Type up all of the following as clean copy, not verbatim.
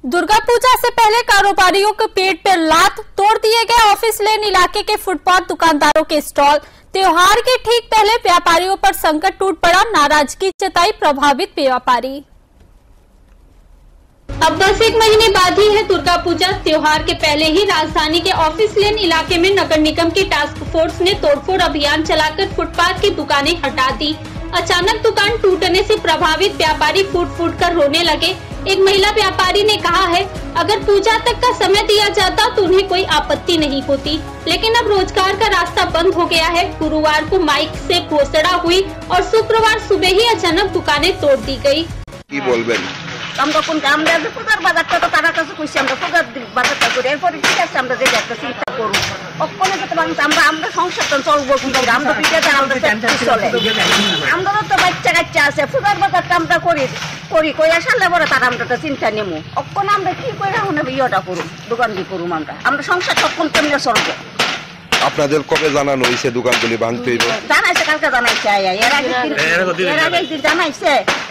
दुर्गा पूजा से पहले कारोबारियों के पेट पर लात, तोड़ दिए गए ऑफिस लेन इलाके के फुटपाथ दुकानदारों के स्टॉल। त्योहार के ठीक पहले व्यापारियों पर संकट टूट पड़ा, नाराजगी जताई प्रभावित व्यापारी। अब बस एक महीने बाद ही है दुर्गा पूजा। त्योहार के पहले ही राजधानी के ऑफिस लेन इलाके में नगर निगम की टास्क फोर्स ने तोड़फोड़ अभियान चलाकर फुटपाथ की दुकानें हटा दी। अचानक दुकान टूटने से प्रभावित व्यापारी फूट फूट कर रोने लगे। एक महिला व्यापारी ने कहा है, अगर पूजा तक का समय दिया जाता तो उन्हें कोई आपत्ति नहीं होती, लेकिन अब रोजगार का रास्ता बंद हो गया है। गुरुवार को माइक से घोषणा हुई और शुक्रवार सुबह ही अचानक दुकानें तोड़ दी गयी। আমরা পূজার বাজারটা তো তারা কাছে কইছি, আমরা পূজার বাজারটা করি, এরপরে ঠিক আছে আমরা যে একটা চিন্তা করবো কখনো যেতে পারবো আমরা সংসারটা চলবো কিন্তু আমরা পিঠাতে আমরা চলে আমরা তো বাচ্চা কাচ্চা আছে, পূজার বাজারটা আমরা করি কই আসলে পরে তারা আমরা চিন্তা নেবো কখন আমরা কি করে এখন ইয়েটা করুম, দোকান দিয়ে করুম আমরা সংসার কখন কেমনে চলবো। আপনাদের কবে জানানো হয়েছে দোকানগুলি ভাঙতে হইব? জানাইছে, কালকে জানাইছে, এর আগে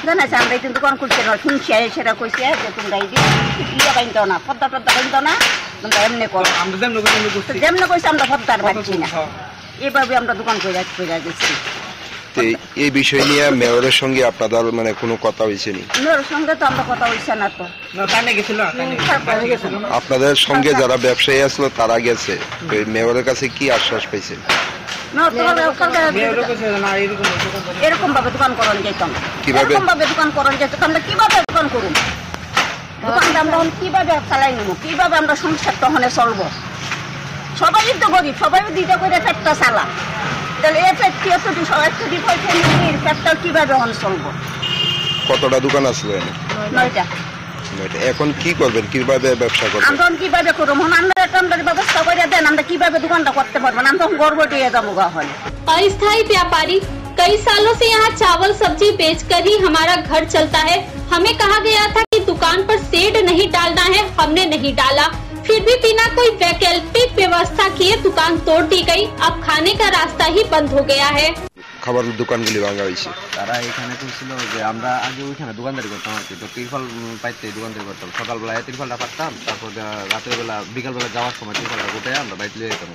জানাইছে আমরা এই দোকান করতে না শুনছি সেটা কইছে যে তোমরা এই ইয়ে বাইন দাও না, পদ্মা টদ্মা বাইন দাও না, তোমরা এমনি করো। যেমনি কইছে আমরা পদ্মার বাড়ছি না, এইভাবে আমরা দোকান করে গেছি। এই বিষয় নিয়ে মেয়রের সঙ্গে আপনাদের মানে কোনো কথা হয়েছে নি? মেয়রের সঙ্গে তো আমরা কথা হইছে না, তো আপনাদের সঙ্গে যারা ব্যবসায়ী আসলো তারা গেছে, মেয়রের কাছে কি আশ্বাস পাইছেন? এরকম ভাবে দোকান করান যেতাম, কিভাবে দোকান করান যেত, আমরা কিভাবে দোকান করুন, দোকানটা আমরা কিভাবে চালাই নেবো, কিভাবে আমরা সংসার তখন চলবো। সবাই তো গরিব, সবাই দিতে করে পেটটা চালা, কিভাবে চলবো। কতটা দোকান আসলো? 9টা। এখন কি করবেন, কিভাবে ব্যবসা করবেন? আমরা কিভাবে করবো, আমরা ব্যবস্থা করে দেন, আমরা কিভাবে দোকানটা করতে পারবো না, আমরা গর্ব দিয়ে যাবো। अस्थायी व्यापारी, कई सालों से यहाँ चावल सब्जी बेचकर ही हमारा घर चलता है। हमें कहा गया था कि दुकान पर शेड नहीं डालना है, हमने नहीं डाला, फिर भी बिना कोई वैकल्पिक व्यवस्था किए दुकान तोड़ दी गई। अब खाने का रास्ता ही बंद हो गया है। খাবার দোকানগুলি ভাঙা হয়েছে। তারা এখানে করছিল যে আমরা আগে ওইখানে দোকানদারি করতাম আর কি, তো তিরফল পাইতে দোকানদারি করতাম, সকালবেলা তিরফলটা পারতাম, তারপর রাতের বেলা বিকালবেলা যাওয়ার সময় তিরফলটা গোটাই আমরা বাইরে লিয়ে যেতাম।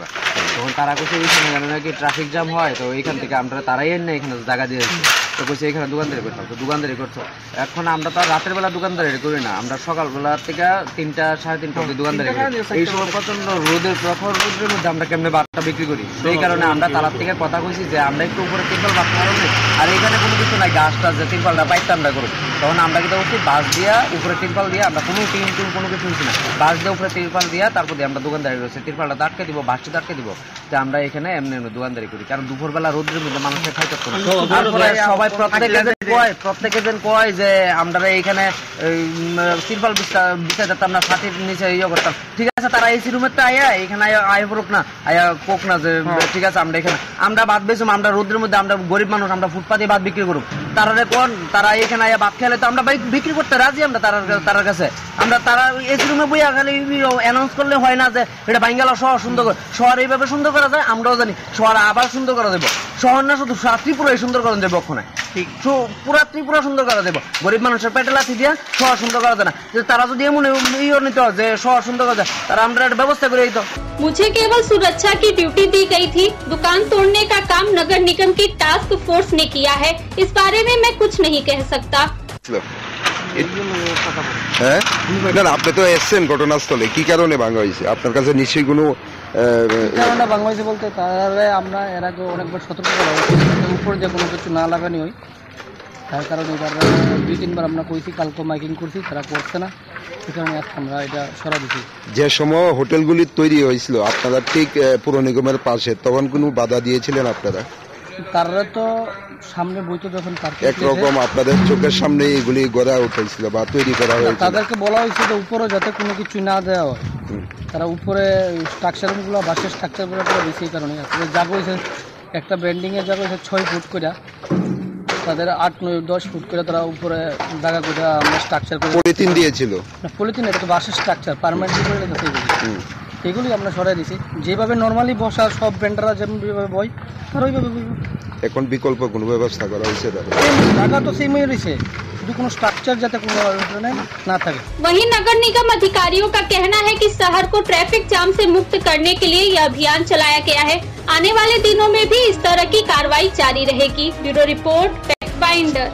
তখন তারা কইছে ওইখানে জানে নাকি ট্রাফিক জ্যাম হয়, তো এইখান থেকে আমরা তারাই এনে এখানে জায়গা দিয়েছি, তো কইছে এখানে দোকানদারি করতাম, তো দোকানদারি করছো। এখন আমরা তো রাতের বেলা দোকানদারি করি না, আমরা সকালবেলা থেকে 3টা সাড়ে 3টা অবধি দোকানদারি করি। এই সময় প্রচন্ড রোদের প্রখর রোদের মধ্যে আমরা কেমনে বারটা বিক্রি করি, সেই কারণে আমরা তারার থেকে কথা কইছি যে আমরা একটু উপরে তিরফল বাঁধতে পারবো, আর এখানে কোনো কিছু নাই, গাছটা যে তিরফলটা পাইতে আমরা করবো। তখন আমরা কি করছি, বাঁশ দিয়া উপরে তিরফল দিয়ে, আমরা কোনো টিম কোনো কিছু হচ্ছি না, বাঁশ দিয়ে উপরে তিরফল দিয়া তারপর দিয়ে আমরা দোকানদারি করছি। তিরফলটা আটকে দিব, বাঁশটা আটকে দিব, যে আমরা এখানে এমনি দোকানদারি করি, কারণ দুপুরবেলা রোদের মধ্যে মানুষের খাইতে পারে। সবাই প্রত্যেকে যেন কয় যে আমরা এইখানে তিরফল বিছাই যেতাম না, ছাতির নিচে ইয়ে করতাম, ঠিক আছে তারা এসি রুমের তো আয়া এখানে আয় পড়ুক না, আয়া কোক না, যে ঠিক আছে আমরা এখানে আমরা ভাত বেচুম, আমরা রোদের মধ্যে আমরা গরিব মানুষ, আমরা ফুটপাতে ভাত বিক্রি করুক, তারা এখানে আয়া ভাত খেলে তো আমরা বিক্রি করতে রাজি, আমরা তার কাছে আমরা তারা এসি রুমে বইয়া খালি অ্যানাউন্স করলে হয় না যে এটা বাঙ্গালা শহর সুন্দর করে, শহর এইভাবে সুন্দর করা যায়, আমরাও জানি শহর আবার সুন্দর করা যাবো, শহর না শুধু ত্রিপুরাই সুন্দর করা যাবে, ওখানে ঠিক পুরা ত্রিপুরা সুন্দর করা যাবো, গরিব মানুষের পেটে লাথি দিয়ে শহর সুন্দর করা যায় না, যে তারা যদি এমন ইয়ে নিত যে শহর সুন্দর করা যায়, তারা আমরা একটা ব্যবস্থা করে দিত। मुझे केवल सुरक्षा की ड्यूटी दी गई थी, दुकान तोड़ने का काम नगर निगम की टास्क फोर्स ने किया है, इस बारे में मैं कुछ नहीं कह सकता। হ্যাঁ না, আপনি তো এসছেন ঘটনাস্থলে, কি কারণে ভাঙা হয়েছে আপনার কাছে নিশ্চয়ই কোনো কারণে ভাঙা হয়েছে বলতে, তাহলে আমরা এর আগে অনেকবার সতর্ক করা হয়েছে উপরে যে কোনো কিছু না লাগানি হয়, তার কারণে এবার 2-3বার আমরা কইছি, কালকে মাইকিং করছি, তারা করছে না, সেই কারণে আমরা এটা সরা দিচ্ছি। যে সময় হোটেলগুলি তৈরি হয়েছিল আপনারা ঠিক পুর নিগমের পাশে, তখন কোনো বাধা দিয়েছিলেন আপনারা? তারা তো সামনে বইতো যখন একরকম আপনাদের চোখের সামনে এগুলি গড়া উঠেছিল বা তৈরি করা হয়েছিল, তাদেরকে বলা হয়েছে যে উপরে যাতে কোনো কিছু না দেওয়া হয়, তারা উপরে স্ট্রাকচারগুলো বাসের স্ট্রাকচারগুলো বেশি কারণে জায়গা হয়েছে, একটা ব্যান্ডিং এর জায়গা হয়েছে 6 ফুট করে, তাদের 8-9-10 ফুট করে তারা উপরে জায়গা করে আমরা স্ট্রাকচার করে পলিথিন দিয়েছিল, পলিথিন এটা তো বাসের স্ট্রাকচার পার্মানেন্টলি করে রেখেছে, এগুলি আমরা সরাই দিছি, যেভাবে নর্মালি বসা সব ব্যান্ডাররা যেভাবে বয় তারা ওইভাবে। এখন বিকল্প কোনো ব্যবস্থা করা হয়েছে? জায়গা তো সেমই রয়েছে, শুধু কোনো স্ট্রাকচার যাতে কোনো ধরনের না থাকে। वहीं नगर निगम अधिकारियों का कहना है कि शहर को ट्रैफिक जाम से मुक्त करने के लिए यह अभियान चलाया गया है। आने वाले दिनों में भी इस तरह की कार्रवाई जारी रहेगी। Bureau report fact finder.